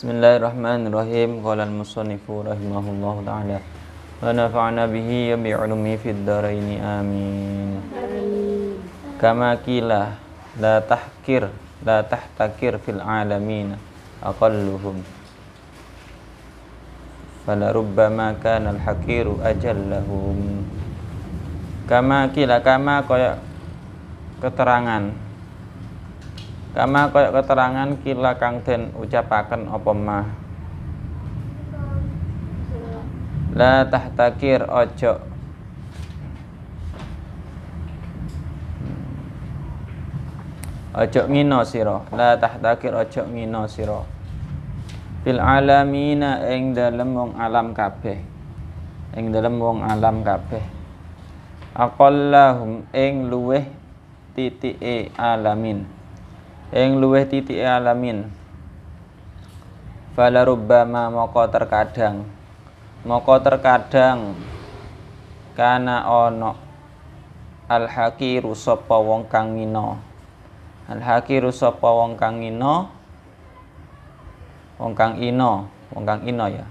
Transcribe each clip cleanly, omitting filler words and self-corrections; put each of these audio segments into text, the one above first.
Bismillahirrahmanirrahim. Qala al-musannifu rahimahullahu ta'ala wa nafa'na bihi wa bi'ulumi fid dharaini amin. Kama qila la tahtakir fil alamin aqalluhum fala rubbama kana al-hakiru ajallahum. Kama qila, kama kaya keterangan, kama kaya keterangan kila kang den ucapaken apa mah, la tahtakir ojo ngino sira, la tahtakir ojo ngino sira fil alamina ing dalem wong alam kabeh, ing dalem wong alam kabeh, aqallahum ing luweh titike alamin, ing luweh titike alamin. Fala rubbama moko terkadang kana ono al hakiru sapa wong kang ngina, al hakiru sapa wong kang ngina, wong kang ino ya,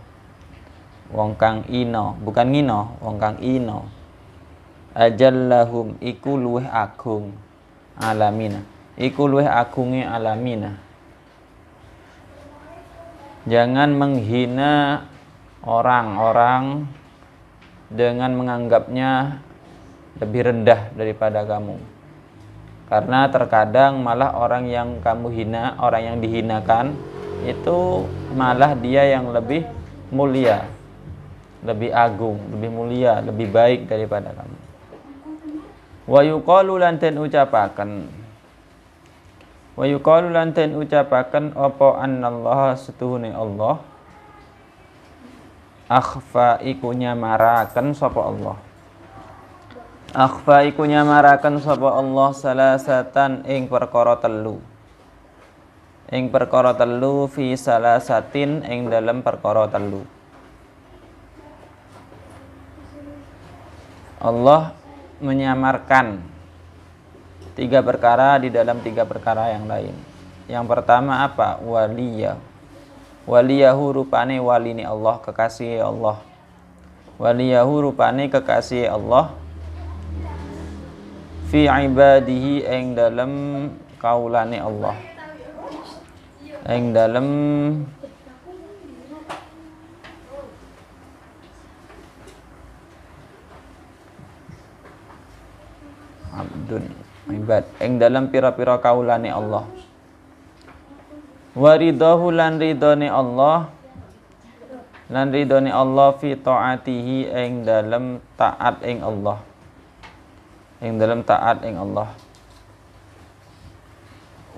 wong kang ino bukan ngino, wong kang ino. Ajallahum iku luweh agung alamina, iku luweh agunge alamina. Jangan menghina orang-orang dengan menganggapnya lebih rendah daripada kamu, karena terkadang malah orang yang kamu hina, orang yang dihinakan itu malah dia yang lebih mulia, lebih agung, lebih mulia, lebih baik daripada kamu. Wa yuqalu lan den ucapaken, wa yuqalu lan den ucapaken apa annallaha setuhune Allah akhfa iku nyamaraken sapa Allah, akhfa iku nyamaraken sapa Allah salasatan ing perkara telu, ing perkara telu fi salasatin ing dalem perkara telu. Allah menyamarkan tiga perkara di dalam tiga perkara yang lain. Yang pertama apa? Waliyah. Waliyahu rupane walini Allah, kekasih Allah. Waliyahu rupane kekasih Allah fi ibadihi ing dalam kaulane Allah, ing dalam abdun ibad, ing dalam pira-pira kaulane Allah. Waridahu lan ridone Allah, lan ridone Allah fi taatihi ing dalam taat ing Allah, ing dalam taat ing Allah.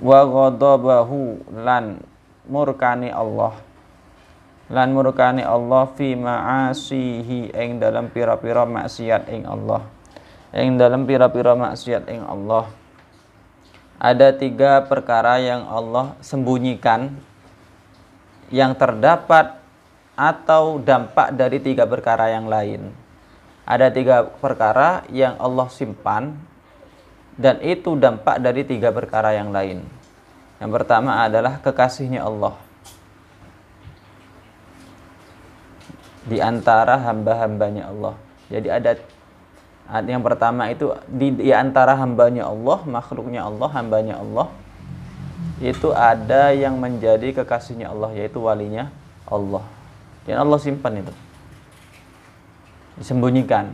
Wa ghadabahu lan murkani Allah, lan murkani Allah fi ma'asihi ing dalam pira-pira maksiat ing Allah, ing dalam pira-pira maksiat ing Allah. Ada tiga perkara yang Allah sembunyikan, yang terdapat atau dampak dari tiga perkara yang lain. Ada tiga perkara yang Allah simpan, dan itu dampak dari tiga perkara yang lain. Yang pertama adalah kekasihnya Allah di antara hamba-hambanya Allah. Jadi ada yang pertama itu di antara hambanya Allah, makhluknya Allah, hambanya Allah, itu ada yang menjadi kekasihnya Allah, yaitu walinya Allah. Dan Allah simpan itu, disembunyikan.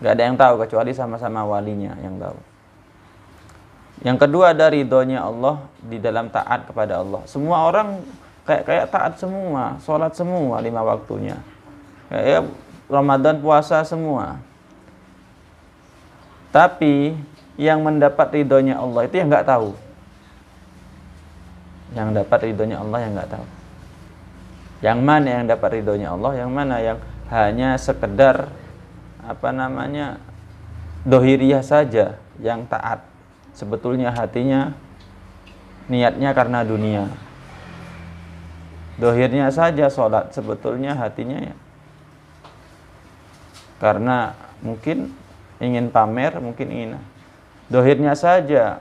Gak ada yang tahu kecuali sama-sama walinya yang tahu. Yang kedua ada ridhonya Allah di dalam taat kepada Allah. Semua orang kayak taat semua, sholat semua 5 waktunya, kayak Ramadan puasa semua. Tapi yang mendapat ridhonya Allah itu yang nggak tahu. Yang dapat ridhonya Allah yang nggak tahu. Yang mana yang dapat ridhonya Allah, yang mana yang hanya sekedar dohiriyah saja yang taat. Sebetulnya hatinya, niatnya karena dunia. Dohirnya saja sholat, sebetulnya hatinya ya karena mungkin ingin pamer, mungkin ingin. Dohirnya saja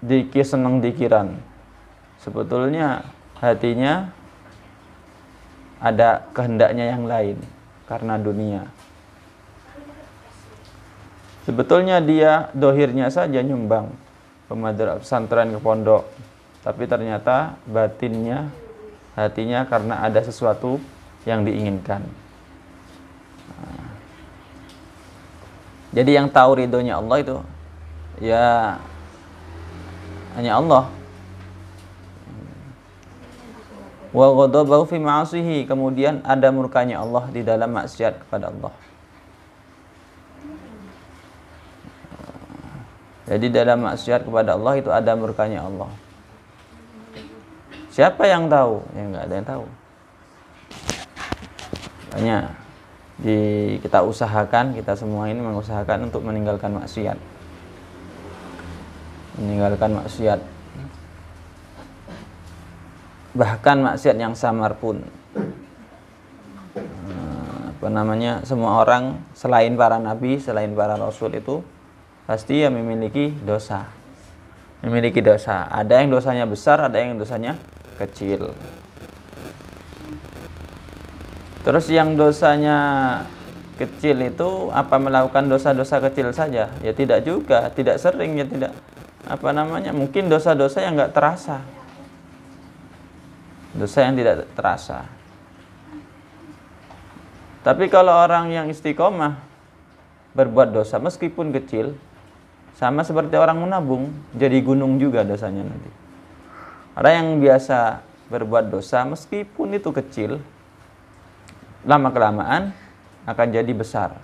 dikir senang dikiran. Sebetulnya hatinya ada kehendaknya yang lain karena dunia. Sebetulnya dia dohirnya saja nyumbang ke pesantren, ke pondok, tapi ternyata batinnya, hatinya karena ada sesuatu yang diinginkan. Jadi yang tahu ridhonya Allah itu ya hanya Allah. Wa ghadabahu fi ma'asihi, kemudian ada murkanya Allah di dalam maksiat kepada Allah. Jadi dalam maksiat kepada Allah itu ada murkanya Allah. Siapa yang tahu? Ya nggak ada yang tahu. Makanya kita usahakan, kita semua ini mengusahakan untuk meninggalkan maksiat. Meninggalkan maksiat. Bahkan maksiat yang samar pun. Semua orang selain para nabi, selain para rasul itu pasti ya memiliki dosa. Memiliki dosa. Ada yang dosanya besar, ada yang dosanya kecil. Terus yang dosanya kecil itu apa melakukan dosa-dosa kecil saja? Ya tidak juga, tidak sering, ya tidak. Mungkin dosa-dosa yang enggak terasa. Dosa yang tidak terasa. Tapi kalau orang yang istiqomah berbuat dosa meskipun kecil, sama seperti orang menabung, jadi gunung juga dosanya nanti. Orang yang biasa berbuat dosa meskipun itu kecil, lama-kelamaan akan jadi besar.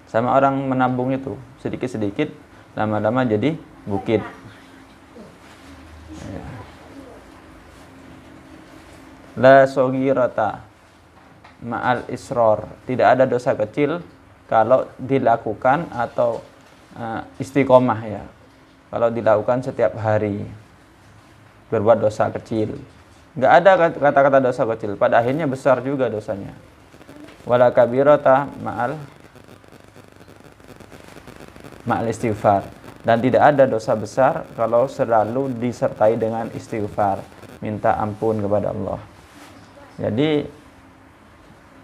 Sama orang menabung itu, sedikit-sedikit, lama-lama jadi bukit. La soghirata ma'al isror. Tidak ada dosa kecil kalau dilakukan atau istiqomah ya. Kalau dilakukan setiap hari berbuat dosa kecil. Enggak ada kata-kata dosa kecil, pada akhirnya besar juga dosanya. Wala kabirata ma'al istighfar. Dan tidak ada dosa besar kalau selalu disertai dengan istighfar, minta ampun kepada Allah. Jadi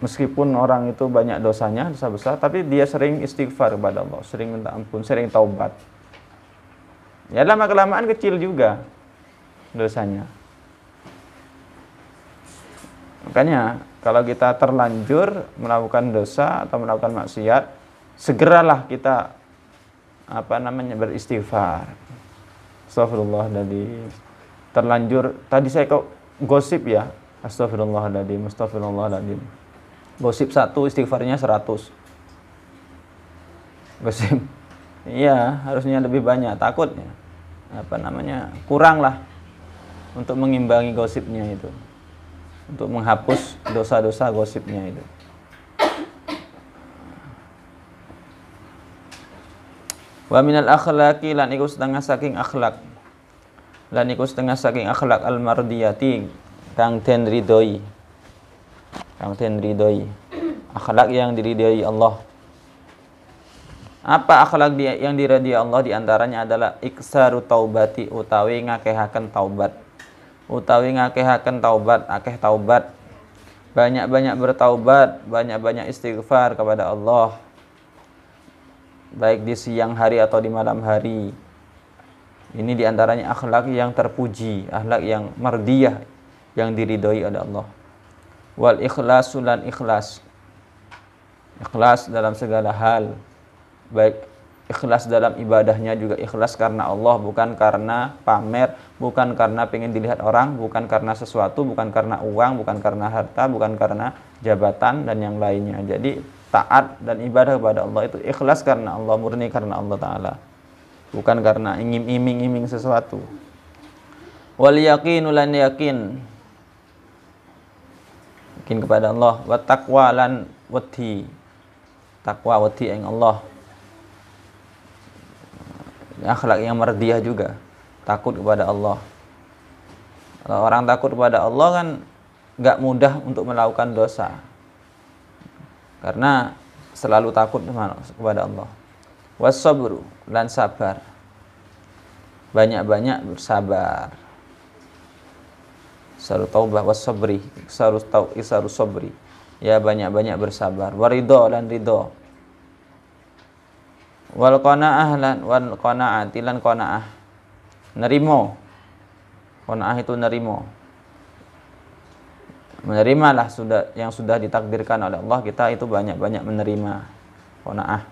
meskipun orang itu banyak dosanya, dosa besar, tapi dia sering istighfar kepada Allah, sering minta ampun, sering taubat. Ya lama-kelamaan kecil juga dosanya. Makanya kalau kita terlanjur melakukan dosa atau melakukan maksiat, segeralah kita beristighfar. Astagfirullahaladzim. Terlanjur, tadi saya kok gosip ya. Astagfirullahaladzim. Gosip 1, istighfarnya 100. Gosip. Iya, harusnya lebih banyak. Takutnya kurang lah untuk mengimbangi gosipnya itu. Untuk menghapus dosa-dosa gosipnya itu. Wa minal akhlaqi, lan iku setengah saking akhlak. Lan iku setengah saking akhlak al-mardiyati kang den ridhoi. Akhlak yang diridhoi Allah. Apa akhlak yang diridhoi Allah? Di antaranya adalah iksaru taubati, utawi ngakehaken taubat. Akeh taubat. Banyak-banyak bertaubat, banyak-banyak istighfar kepada Allah. Baik di siang hari atau di malam hari. Ini di antaranya akhlak yang terpuji, akhlak yang mardiyah, yang diridhoi oleh Allah. Wal ikhlasu, lan ikhlas. Ikhlas dalam segala hal. Baik ikhlas dalam ibadahnya juga ikhlas karena Allah, bukan karena pamer, bukan karena pengen dilihat orang, bukan karena sesuatu, bukan karena uang, bukan karena harta, bukan karena jabatan dan yang lainnya. Jadi taat dan ibadah kepada Allah itu ikhlas karena Allah, murni karena Allah Ta'ala, bukan karena iming-iming sesuatu. Wal yaqinu, lan yakin kepada Allah. Wa taqwa, lan wedi. Taqwa wedi ing Allah. Akhlak yang mardiyah juga, takut kepada Allah. Kalau orang takut kepada Allah kan enggak mudah untuk melakukan dosa, karena selalu takut kepada Allah. Was sabru, lan sabar. banyak-banyak bersabar. Isaru taubah was sabri, isaru sabri. Ya banyak-banyak bersabar. Waridho dan ridho. Wal qanaah lan wal qanaati lan qanaah. Nerimo. Qanaah itu nerimo. Menerimalah yang sudah ditakdirkan oleh Allah, kita itu banyak-banyak menerima. Qanaah,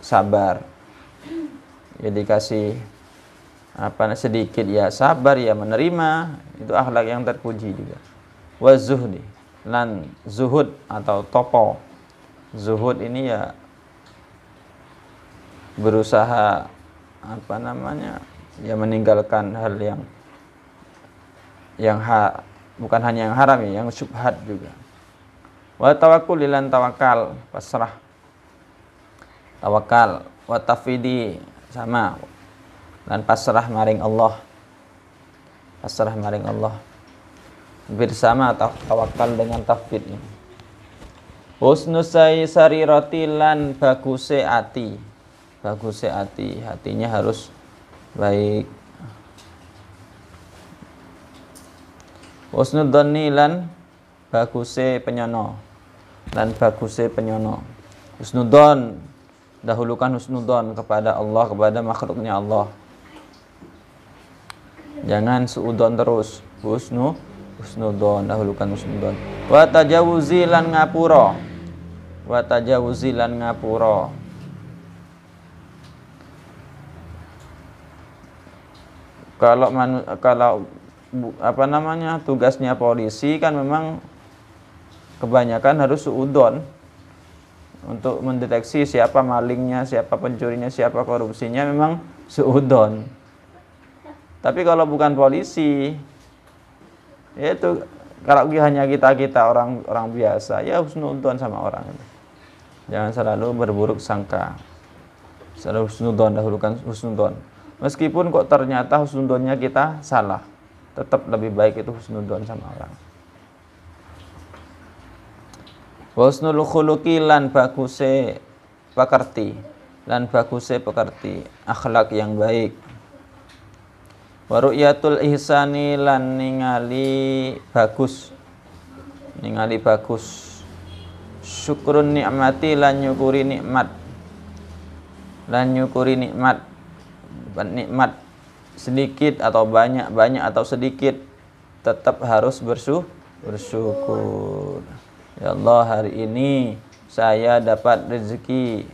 sabar. Ya dikasih sedikit ya sabar, ya menerima, itu akhlak yang terpuji juga. Wa zuhdi lan zuhud atau topo. Zuhud ini ya berusaha ya meninggalkan hal yang bukan hanya yang haram ya, yang syubhat juga. Wa tawakkul lan tawakal, pasrah. Tawakal wa tafwidi sama, dan pasrah maring Allah. Pasrah maring Allah. Bersama tawakal dengan tafwid ini. Husnus sarirati lan baguse ati. Baguse ati, hatinya harus baik. Husnudzanni lan baguse penyono. Lan baguse penyono. Husnudzon, dahulukan husnudzon kepada Allah, kepada makhluknya Allah. Jangan suudzon terus. Husnudzon, dahulukan husnudzon. Wa tajawuzi lan ngapura. Wa tajawuzi lan ngapura. Kalau tugasnya polisi kan memang kebanyakan harus suudzon untuk mendeteksi siapa malingnya, siapa pencurinya, siapa korupsinya, memang suudzon. Tapi kalau bukan polisi, yaitu kalau hanya kita orang biasa, ya husnudzon sama orang itu. Jangan selalu berburuk sangka. Selalu husnudzon, dahulukan husnudzon. Meskipun kok ternyata husnudzonnya kita salah, tetap lebih baik itu husnudzon sama orang. Wa husnul khuluqi lan baguse pekerti, akhlak yang baik. Wa ru'yatul ihsani lan ningali bagus. Syukrun nikmati lan nyukuri nikmat. Nikmat sedikit atau banyak atau sedikit, tetap harus bersyukur. Ya Allah, hari ini saya dapat rezeki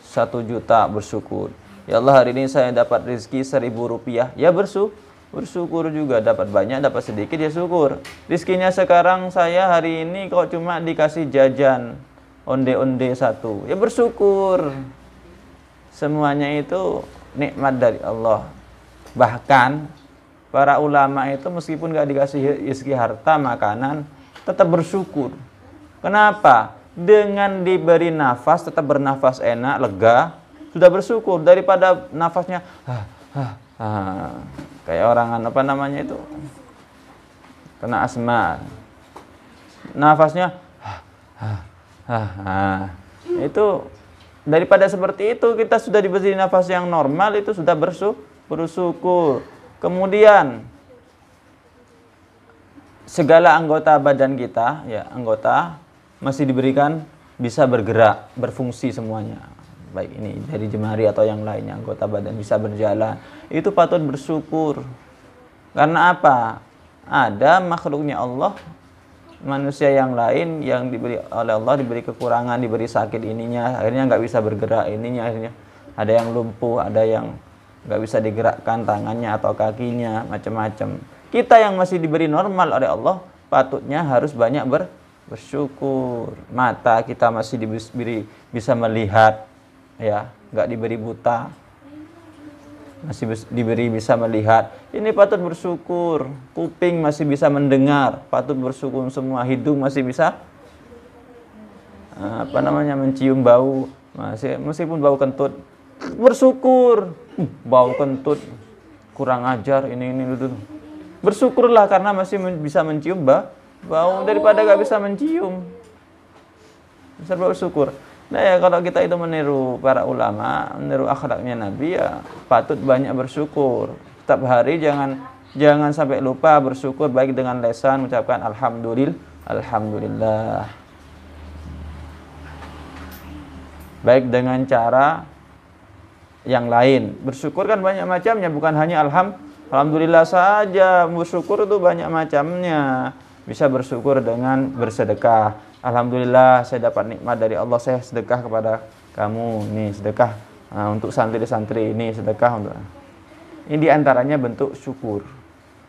1 juta, bersyukur. Ya Allah, hari ini saya dapat rezeki 1.000 rupiah, ya bersyukur juga. Dapat banyak, dapat sedikit, ya syukur. Rezekinya sekarang saya hari ini kok cuma dikasih jajan onde-onde 1, ya bersyukur. Semuanya itu nikmat dari Allah. Bahkan para ulama itu meskipun gak dikasih rezeki harta, makanan, tetap bersyukur. Kenapa? Dengan diberi nafas, tetap bernafas enak, lega, sudah bersyukur. Daripada nafasnya kayak orang itu kena asma, nafasnya itu. Daripada seperti itu, kita sudah diberi nafas yang normal, itu sudah bersyukur. Kemudian segala anggota badan kita, ya anggota masih diberikan bisa bergerak, berfungsi semuanya. Baik ini dari jemari atau yang lainnya, anggota badan bisa berjalan. Itu patut bersyukur. Karena apa? Ada makhluknya Allah, manusia yang lain yang diberi oleh Allah, diberi kekurangan, diberi sakit ininya, akhirnya nggak bisa bergerak ininya, akhirnya ada yang lumpuh, ada yang nggak bisa digerakkan tangannya atau kakinya, macam-macam. Kita yang masih diberi normal oleh Allah, patutnya harus banyak bersyukur. Mata kita masih diberi bisa melihat, ya nggak diberi buta, masih diberi bisa melihat, ini patut bersyukur. Kuping masih bisa mendengar, patut bersyukur semua. Hidung masih bisa mencium bau, meskipun bau kentut, bersyukur. Bau kentut, kurang ajar, ini itu. Bersyukurlah karena masih bisa mencium bau, daripada gak bisa mencium. Bisa bersyukur. Nah ya, kalau kita itu meniru para ulama, meniru akhlaknya Nabi, ya patut banyak bersyukur. Setiap hari jangan sampai lupa bersyukur, baik dengan lisan mengucapkan alhamdulillah. Baik dengan cara yang lain. Bersyukur kan banyak macamnya, bukan hanya alhamdulillah saja. Bersyukur itu banyak macamnya. Bisa bersyukur dengan bersedekah. Alhamdulillah saya dapat nikmat dari Allah, saya sedekah kepada kamu. Nih sedekah untuk santri-santri, ini sedekah untuk. Ini diantaranya bentuk syukur.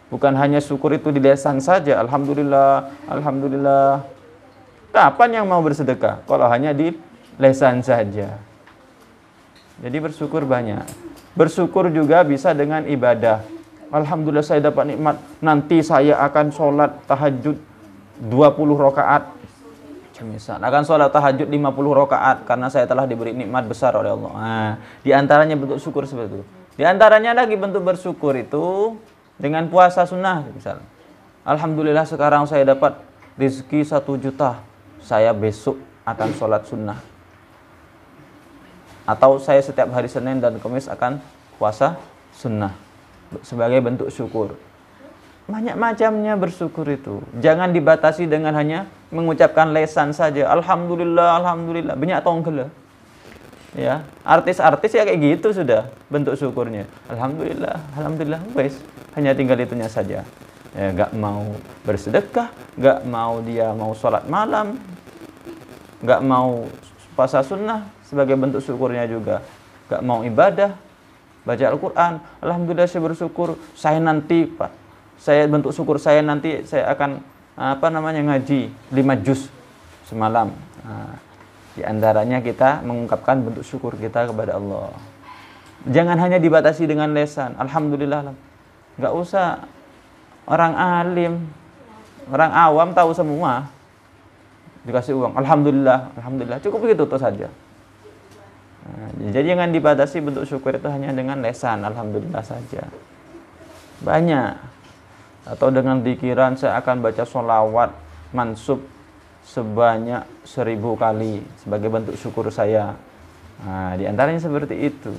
Bukan hanya syukur itu di lisan saja. Alhamdulillah, alhamdulillah. Kapan yang mau bersedekah? Kalau hanya di lisan saja. Jadi bersyukur banyak. Bersyukur juga bisa dengan ibadah. Alhamdulillah saya dapat nikmat. Nanti saya akan sholat tahajud 20 rakaat. Misal akan sholat tahajud 50 rakaat karena saya telah diberi nikmat besar oleh Allah. Nah, di antaranya bentuk syukur seperti itu. Di antaranya lagi bentuk bersyukur itu dengan puasa sunnah. Misal, alhamdulillah sekarang saya dapat rezeki 1 juta. Saya besok akan sholat sunnah. Atau saya setiap hari Senin dan Kamis akan puasa sunnah sebagai bentuk syukur. Banyak macamnya bersyukur itu. Jangan dibatasi dengan hanya mengucapkan lisan saja. Alhamdulillah, alhamdulillah. Banyak tonggel. Ya, artis-artis ya kayak gitu sudah bentuk syukurnya. Alhamdulillah, alhamdulillah. Wes, hanya tinggal itunya saja. Ya, gak mau bersedekah, gak mau dia mau sholat malam, gak mau puasa sunnah sebagai bentuk syukurnya juga. Gak mau ibadah, baca Al-Quran. Alhamdulillah saya bersyukur. Saya nanti, Pak, saya bentuk syukur saya nanti saya akan ngaji 5 juz semalam. Nah, di antaranya kita mengungkapkan bentuk syukur kita kepada Allah. Jangan hanya dibatasi dengan lisan. Alhamdulillah. Gak usah orang alim, orang awam tahu semua. Dikasih uang, alhamdulillah, alhamdulillah. Cukup begitu tuh saja. Nah, jadi jangan dibatasi bentuk syukur itu hanya dengan lisan, alhamdulillah saja. Banyak. Atau dengan pikiran saya akan baca sholawat mansub sebanyak 1000 kali sebagai bentuk syukur saya. Nah, di antaranya seperti itu.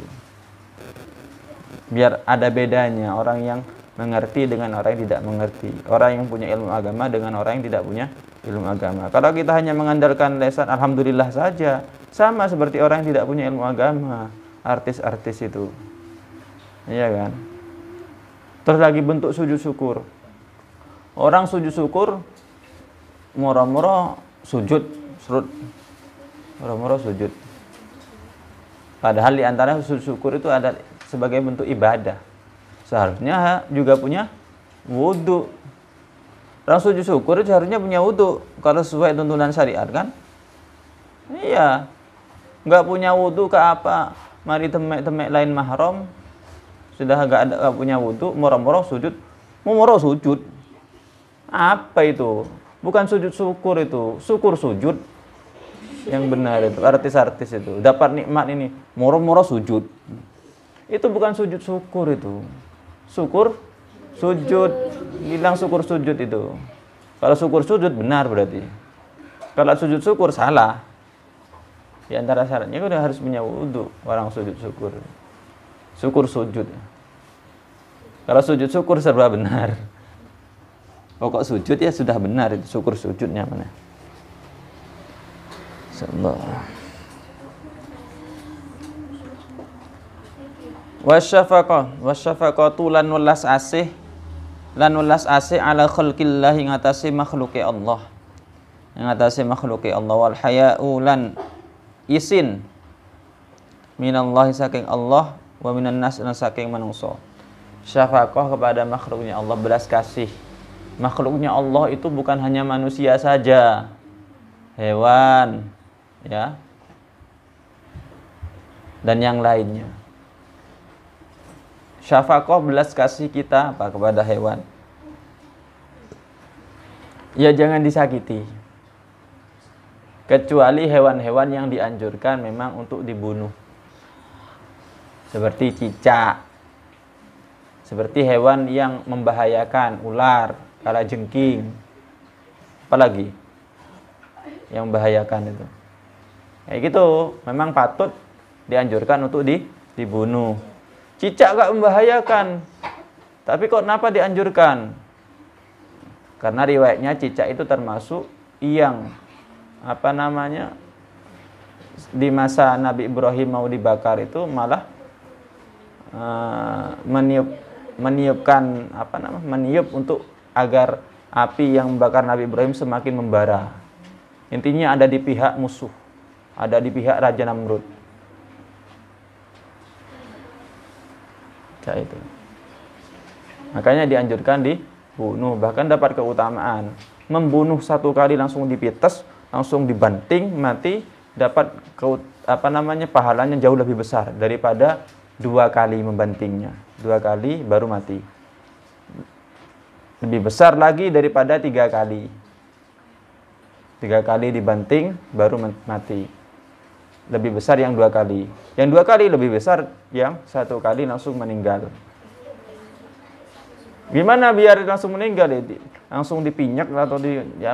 Biar ada bedanya orang yang mengerti dengan orang yang tidak mengerti. Orang yang punya ilmu agama dengan orang yang tidak punya ilmu agama. Kalau kita hanya mengandalkan lisan alhamdulillah saja, sama seperti orang yang tidak punya ilmu agama, artis-artis itu. Iya kan? Terus lagi bentuk sujud syukur. Orang sujud syukur moro-moro sujud, serut. Moro-moro sujud. Padahal di antara sujud syukur itu ada sebagai bentuk ibadah. Seharusnya juga punya wudhu. Orang sujud syukur itu seharusnya punya wudhu kalau sesuai tuntunan syariat kan? Iya. Nggak punya wudhu ke apa? Mari temek-temek lain mahram. Sudah nggak punya wudhu, moro-moro sujud. Moro sujud. Apa itu? Bukan sujud syukur itu. Syukur sujud. Yang benar itu. Artis-artis itu. Dapat nikmat ini. Moro-moro sujud. Itu bukan sujud syukur itu. Syukur sujud. Bilang syukur sujud itu. Kalau syukur sujud benar berarti. Kalau sujud syukur salah. Di antara syaratnya udah harus punya wudhu orang sujud syukur. Syukur sujud. Kalau sujud syukur serba benar. Pokok sujud ya sudah benar itu. Syukur sujudnya mana? Sallallahu. Wasyafaqatu lan welas asih ala khalqillah ing atase makhluke Allah. Ing atase makhluke Allah wal haya'u lan isin minallahi saking Allah wa minan nas lan saking manungsa. Syafaqah kepada makhluknya Allah, belas kasih. Makhluknya Allah itu bukan hanya manusia saja, hewan, ya, dan yang lainnya. Syafaqah belas kasih kita apa kepada hewan. Ya jangan disakiti. Kecuali hewan-hewan yang dianjurkan memang untuk dibunuh. Seperti cicak. Seperti hewan yang membahayakan, ular, kalajengking. Apalagi yang membahayakan itu. Kayak gitu, memang patut dianjurkan untuk dibunuh. Cicak gak membahayakan. Tapi kok kenapa dianjurkan? Karena riwayatnya cicak itu termasuk yang di masa Nabi Ibrahim mau dibakar itu malah meniup untuk agar api yang membakar Nabi Ibrahim semakin membara. Intinya ada di pihak musuh, ada di pihak Raja Namrud. Itu. Makanya dianjurkan dibunuh, bahkan dapat keutamaan. Membunuh 1 kali langsung dipites, langsung dibanting, mati, dapat pahalanya jauh lebih besar daripada 2 kali membantingnya. 2 kali baru mati. Lebih besar lagi daripada 3 kali. 3 kali dibanting baru mati. Lebih besar yang 2 kali. Yang 2 kali lebih besar yang 1 kali langsung meninggal. Gimana biar langsung meninggal? Langsung dipinyak atau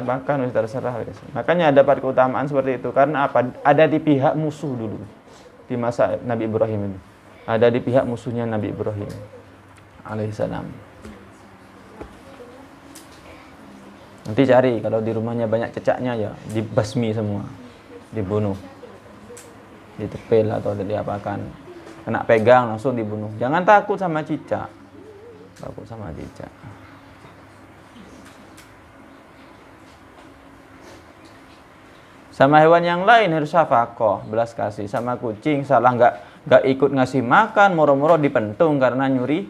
bahkan terserah. Makanya dapat keutamaan seperti itu. Karena apa? Ada di pihak musuh dulu. Di masa Nabi Ibrahim ini. Ada di pihak musuhnya Nabi Ibrahim alaihissalam. Nanti cari kalau di rumahnya banyak cecaknya ya dibasmi semua. Dibunuh. Ditepil atau diapakan, kena pegang langsung dibunuh. Jangan takut sama cicak. Takut sama cicak. Sama hewan yang lain harus syafaqah, belas kasih. Sama kucing salah nggak ikut ngasih makan, moro-moro dipentung karena nyuri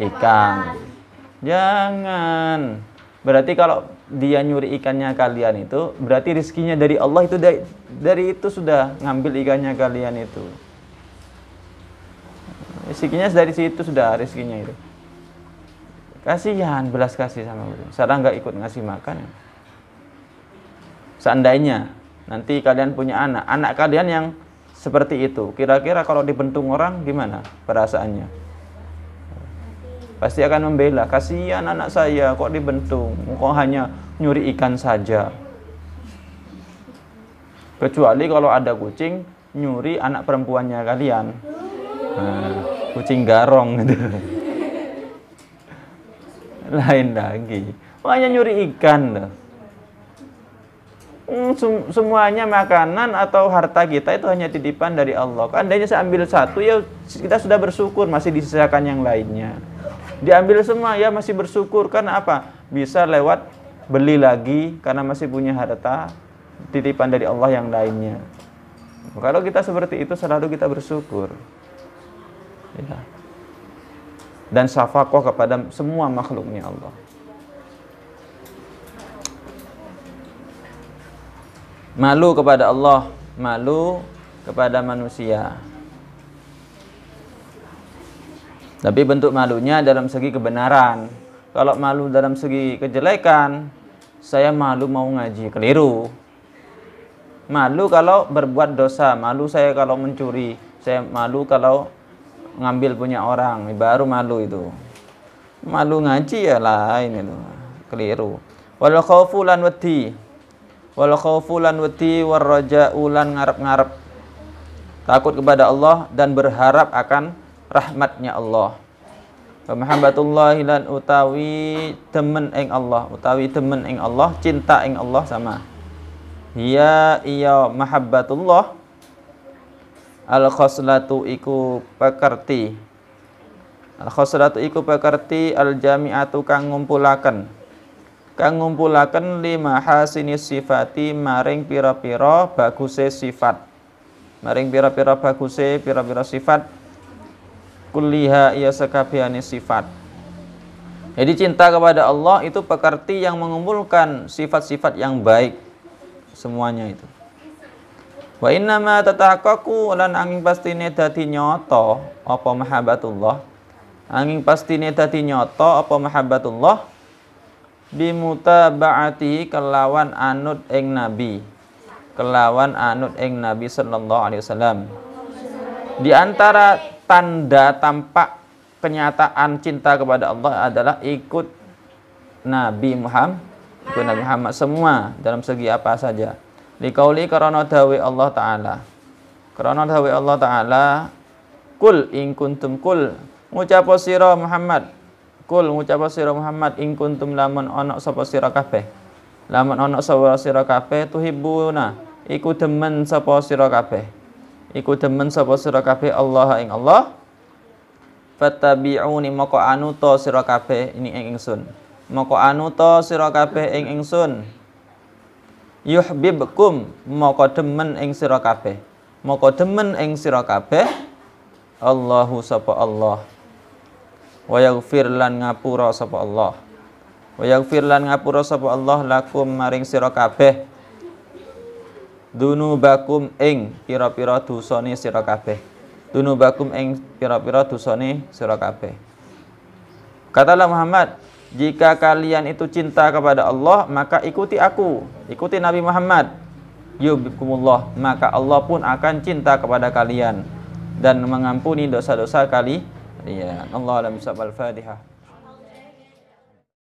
ikan. Jangan. Berarti kalau dia nyuri ikannya kalian itu, berarti rizkinya dari Allah itu dari itu sudah ngambil ikannya kalian itu. Rizkinya dari situ sudah rizkinya itu. Kasihan, belas kasih sama kucing. Salah nggak ikut ngasih makan. Seandainya nanti kalian punya anak kalian yang seperti itu, kira-kira kalau dibentung orang gimana perasaannya? Pasti akan membela. Kasihan anak saya kok dibentung, kok hanya nyuri ikan saja. Kecuali kalau ada kucing nyuri anak perempuannya kalian. Kucing garong gitu. Lain lagi. Hanya nyuri ikan loh. Semuanya makanan atau harta kita itu hanya titipan dari Allah. Andainya saya ambil satu ya kita sudah bersyukur, masih disisakan yang lainnya. Diambil semua ya masih bersyukur. Karena apa? Bisa lewat beli lagi karena masih punya harta titipan dari Allah yang lainnya. Kalau kita seperti itu selalu kita bersyukur ya. Dan syafaqah kepada semua makhluknya Allah. Malu kepada Allah, malu kepada manusia. Tapi bentuk malunya dalam segi kebenaran. Kalau malu dalam segi kejelekan, saya malu mau ngaji, keliru. Malu kalau berbuat dosa, malu saya kalau mencuri, saya malu kalau ngambil punya orang, baru malu itu. Malu ngaji ya lain itu, keliru. Wal khaufu lan wedi. Wal khaufu lan wedi war raja'u lan ngarep-ngarep. Takut kepada Allah dan berharap akan rahmatnya Allah. Wa mahabbatullahi lan utawi demen ing Allah, utawi demen ing Allah, cinta ing Allah sama. Ya iya mahabbatullah al khoslatu iku pekerti. Al khoslatu iku pekerti al jami'atu kang ngumpulaken. Kang ngumpulaken lima hasinis sifati maring pira-pira baguse sifat. Maring pira-pira baguse pira-pira sifat kulliha iya sakabehane sifat. Jadi cinta kepada Allah itu pekerti yang mengumpulkan sifat-sifat yang baik semuanya itu. Wa innama tatahaqqaqu lan angin pastine dadi nyata apa mahabbatullah. Angin pastine dadi nyata apa mahabbatullah bimutaba'ati kelawan anut ing nabi. Kelawan anut ing Nabi sallallahu alaihi wasallam. Di antara tanda tampak kenyataan cinta kepada Allah adalah ikut Nabi Muhammad, ikut Nabi Muhammad semua dalam segi apa saja. Liqauli karana dawe Allah taala. Karana dawe Allah taala, kul in kuntum kul ngucap sira Muhammad, Kul ngucap sira Muhammad ing kuntum lamun ana sapa sira kabeh. Lamun ana sapa sira kabeh tuhibuna iku demen sapa sira kabeh. Iku demen sapa sira kabeh Allah ing Allah. Fattabi'uni moko anuta sira kabeh ini ing ingsun. Moko anuta sira kabeh ing ingsun. Yuhibbukum moko demen ing sira kabeh. Moko demen ing sira kabeh Allahu sapa Allah. Wa yaghfir lan ngapura sapa Allah. Wa yaghfir lan ngapura sapa Allah lakum maring sira kabeh. Dunubakum ing pira-pira dosane sira kabeh. Dunubakum ing pira-pira dosane sira kabeh. Katalah Muhammad, jika kalian itu cinta kepada Allah, maka ikuti aku, ikuti Nabi Muhammad. Yuhibbukumullah, maka Allah pun akan cinta kepada kalian dan mengampuni dosa-dosa kalian. Allah alam bisawab. Al-Fatihah.